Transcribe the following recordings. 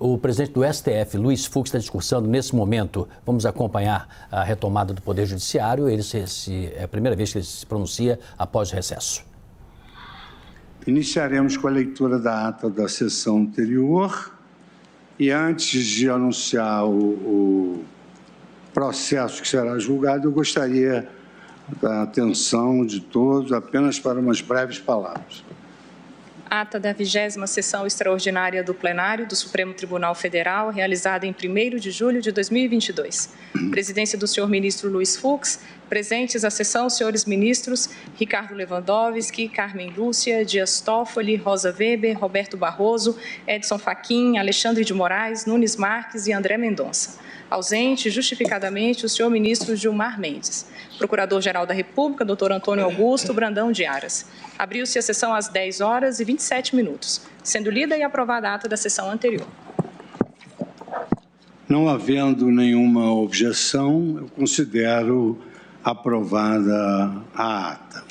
O presidente do STF, Luiz Fux, está discursando nesse momento. Vamos acompanhar a retomada do Poder Judiciário. É a primeira vez que ele se pronuncia após o recesso. Iniciaremos com a leitura da ata da sessão anterior e antes de anunciar o processo que será julgado, eu gostaria da atenção de todos apenas para umas breves palavras. Ata da 20ª Sessão Extraordinária do Plenário do Supremo Tribunal Federal, realizada em 1º de julho de 2022. Presidência do senhor ministro Luiz Fux. Presentes à sessão, senhores ministros Ricardo Lewandowski, Carmen Lúcia, Dias Toffoli, Rosa Weber, Roberto Barroso, Edson Fachin, Alexandre de Moraes, Nunes Marques e André Mendonça. Ausente, justificadamente, o senhor ministro Gilmar Mendes. Procurador-Geral da República, doutor Antônio Augusto Brandão de Aras. Abriu-se a sessão às 10h27, sendo lida e aprovada a ata da sessão anterior. Não havendo nenhuma objeção, eu considero aprovada a ata.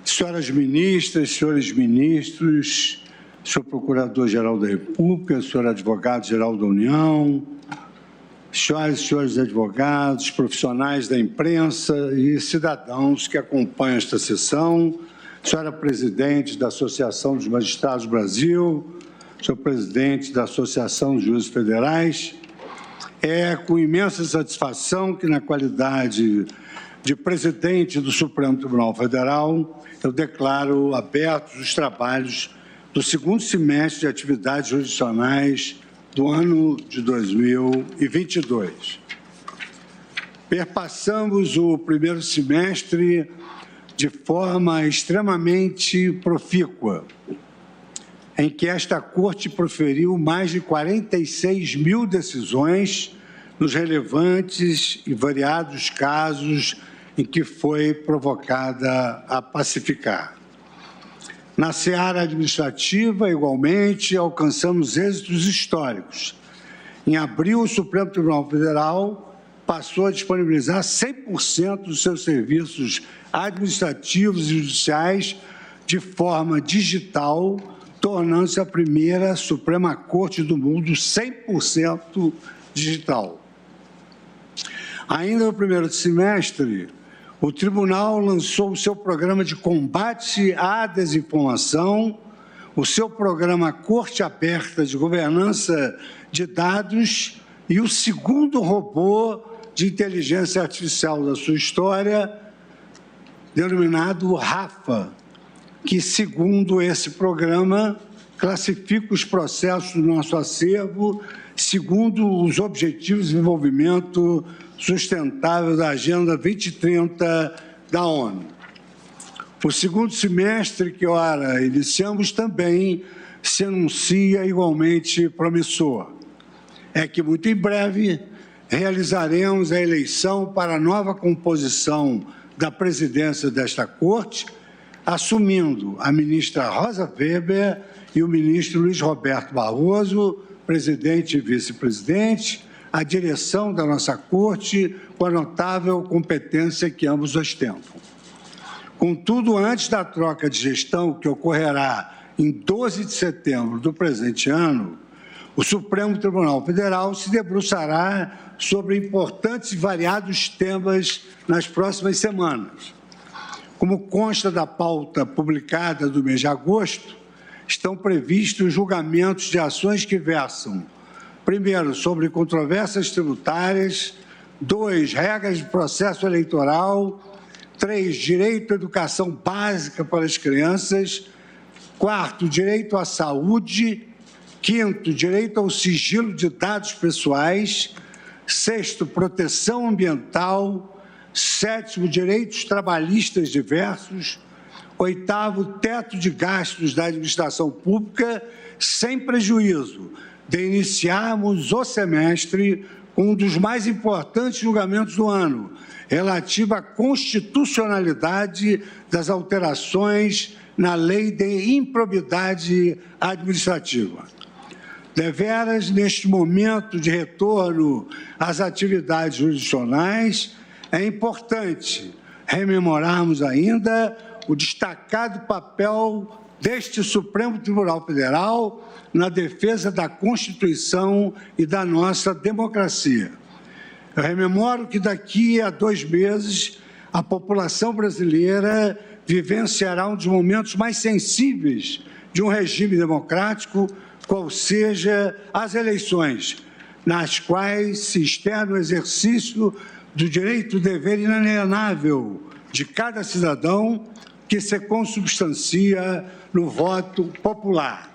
Senhoras ministras, senhores ministros, senhor Procurador-Geral da República, senhor Advogado-Geral da União, senhoras e senhores advogados, profissionais da imprensa e cidadãos que acompanham esta sessão, senhora Presidente da Associação dos Magistrados do Brasil, senhor Presidente da Associação dos Juízes Federais, é com imensa satisfação que, na qualidade de Presidente do Supremo Tribunal Federal, eu declaro abertos os trabalhos do segundo semestre de atividades jurisdicionais do ano de 2022. Perpassamos o primeiro semestre de forma extremamente profícua, em que esta Corte proferiu mais de 46 mil decisões nos relevantes e variados casos em que foi provocada a pacificar. Na seara administrativa, igualmente, alcançamos êxitos históricos. Em abril, o Supremo Tribunal Federal passou a disponibilizar 100% dos seus serviços administrativos e judiciais de forma digital, tornando-se a primeira Suprema Corte do mundo 100% digital. Ainda no primeiro semestre, o Tribunal lançou o seu programa de combate à desinformação, o seu programa Corte Aberta de Governança de Dados e o segundo robô de inteligência artificial da sua história, denominado RAFA, que, segundo esse programa, classifica os processos do nosso acervo segundo os Objetivos de Desenvolvimento Sustentável da Agenda 2030 da ONU. O segundo semestre que, ora, iniciamos também se anuncia igualmente promissor. É que, muito em breve, realizaremos a eleição para a nova composição da presidência desta Corte, assumindo a ministra Rosa Weber e o ministro Luiz Roberto Barroso, presidente e vice-presidente, a direção da nossa Corte, com a notável competência que ambos ostentam. Contudo, antes da troca de gestão, que ocorrerá em 12 de setembro do presente ano, o Supremo Tribunal Federal se debruçará sobre importantes e variados temas nas próximas semanas. Como consta da pauta publicada do mês de agosto, estão previstos julgamentos de ações que versam, primeiro, sobre controvérsias tributárias, 2, regras de processo eleitoral, 3, direito à educação básica para as crianças, 4, direito à saúde, 5º, direito ao sigilo de dados pessoais, 6º, proteção ambiental, 7º, direitos trabalhistas diversos, 8º, teto de gastos da administração pública, sem prejuízo de iniciarmos o semestre com um dos mais importantes julgamentos do ano, relativo à constitucionalidade das alterações na Lei de Improbidade Administrativa. Deveras, neste momento de retorno às atividades jurisdicionais, é importante rememorarmos ainda o destacado papel deste Supremo Tribunal Federal na defesa da Constituição e da nossa democracia. Eu rememoro que daqui a 2 meses a população brasileira vivenciará um dos momentos mais sensíveis de um regime democrático, qual seja as eleições, nas quais se externa o exercício do direito e dever inalienável de cada cidadão que se consubstancia no voto popular.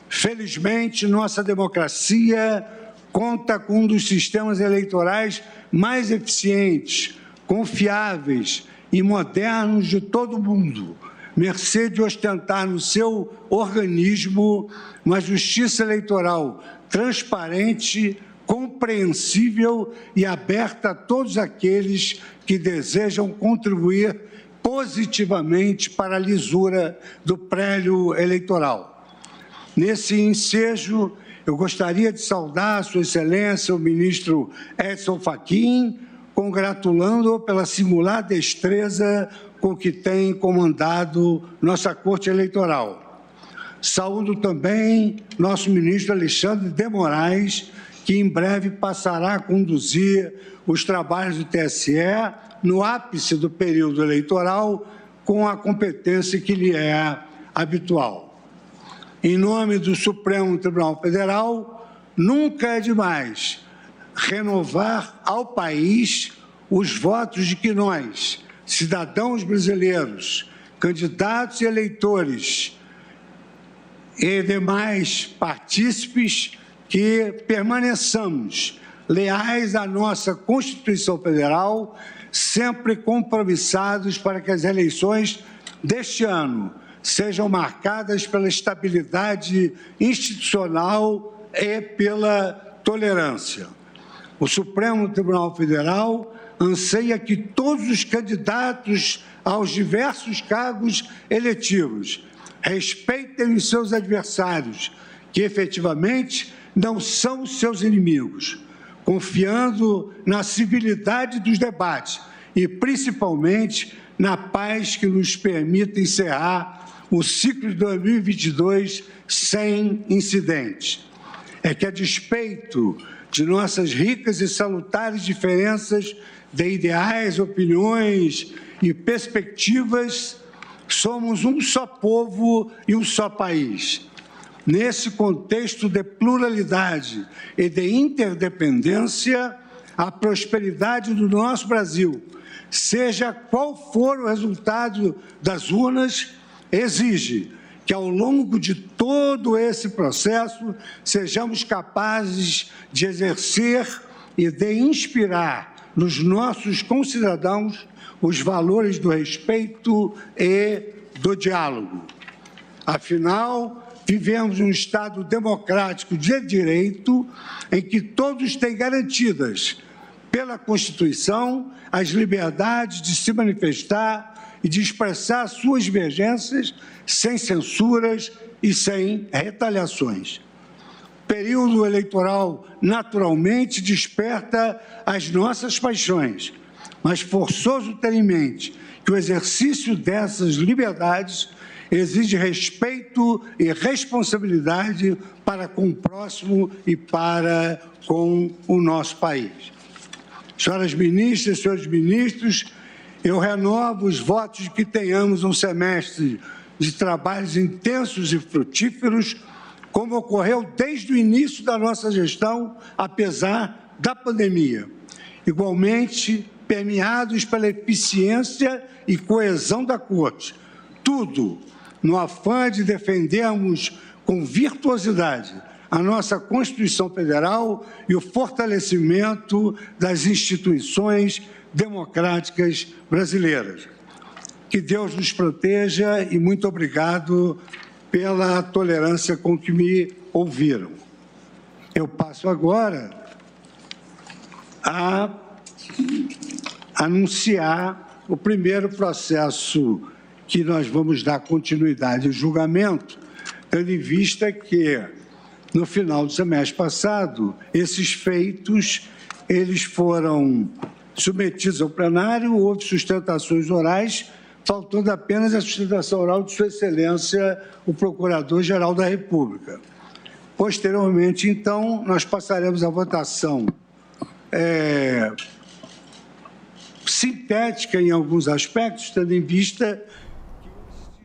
Felizmente, nossa democracia conta com um dos sistemas eleitorais mais eficientes, confiáveis e modernos de todo o mundo, mercê de ostentar no seu organismo uma justiça eleitoral transparente, compreensível e aberta a todos aqueles que desejam contribuir positivamente para a lisura do prélio eleitoral. Nesse ensejo, eu gostaria de saudar a Sua Excelência, o ministro Edson Fachin, congratulando-o pela singular destreza com que tem comandado nossa Corte Eleitoral. Saúdo também nosso ministro Alexandre de Moraes, que em breve passará a conduzir os trabalhos do TSE no ápice do período eleitoral, com a competência que lhe é habitual. Em nome do Supremo Tribunal Federal, nunca é demais renovar ao país os votos de que nós, cidadãos brasileiros, candidatos e eleitores e demais partícipes, que permaneçamos leais à nossa Constituição Federal, sempre compromissados para que as eleições deste ano sejam marcadas pela estabilidade institucional e pela tolerância. O Supremo Tribunal Federal anseia que todos os candidatos aos diversos cargos eletivos respeitem os seus adversários, que efetivamente não são os seus inimigos, confiando na civilidade dos debates e, principalmente, na paz que nos permita encerrar o ciclo de 2022 sem incidentes. É que, a despeito de nossas ricas e salutares diferenças de ideais, opiniões e perspectivas, somos um só povo e um só país. Nesse contexto de pluralidade e de interdependência, a prosperidade do nosso Brasil, seja qual for o resultado das urnas, exige que, ao longo de todo esse processo, sejamos capazes de exercer e de inspirar nos nossos concidadãos os valores do respeito e do diálogo. Afinal, vivemos um Estado democrático de direito em que todos têm garantidas pela Constituição as liberdades de se manifestar e de expressar suas divergências sem censuras e sem retaliações. O período eleitoral naturalmente desperta as nossas paixões, mas forçoso ter em mente que o exercício dessas liberdades exige respeito e responsabilidade para com o próximo e para com o nosso país. Senhoras ministras, senhores ministros, eu renovo os votos de que tenhamos um semestre de trabalhos intensos e frutíferos, como ocorreu desde o início da nossa gestão, apesar da pandemia. Igualmente, permeados pela eficiência e coesão da Corte. Tudo no afã de defendermos com virtuosidade a nossa Constituição Federal e o fortalecimento das instituições democráticas brasileiras. Que Deus nos proteja e muito obrigado pela tolerância com que me ouviram. Eu passo agora a anunciar o primeiro processo que nós vamos dar continuidade ao julgamento, tendo em vista que, no final do semestre passado, esses feitos eles foram submetidos ao plenário, houve sustentações orais, faltando apenas a sustentação oral de Sua Excelência, o Procurador-Geral da República. Posteriormente, então, nós passaremos à votação sintética em alguns aspectos, tendo em vista...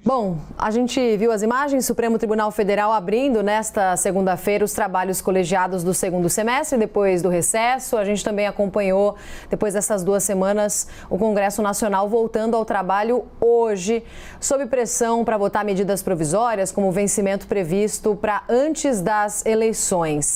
Bom, a gente viu as imagens, Supremo Tribunal Federal abrindo nesta segunda-feira os trabalhos colegiados do segundo semestre, depois do recesso. A gente também acompanhou, depois dessas 2 semanas, o Congresso Nacional voltando ao trabalho hoje, sob pressão para votar medidas provisórias, como o vencimento previsto para antes das eleições.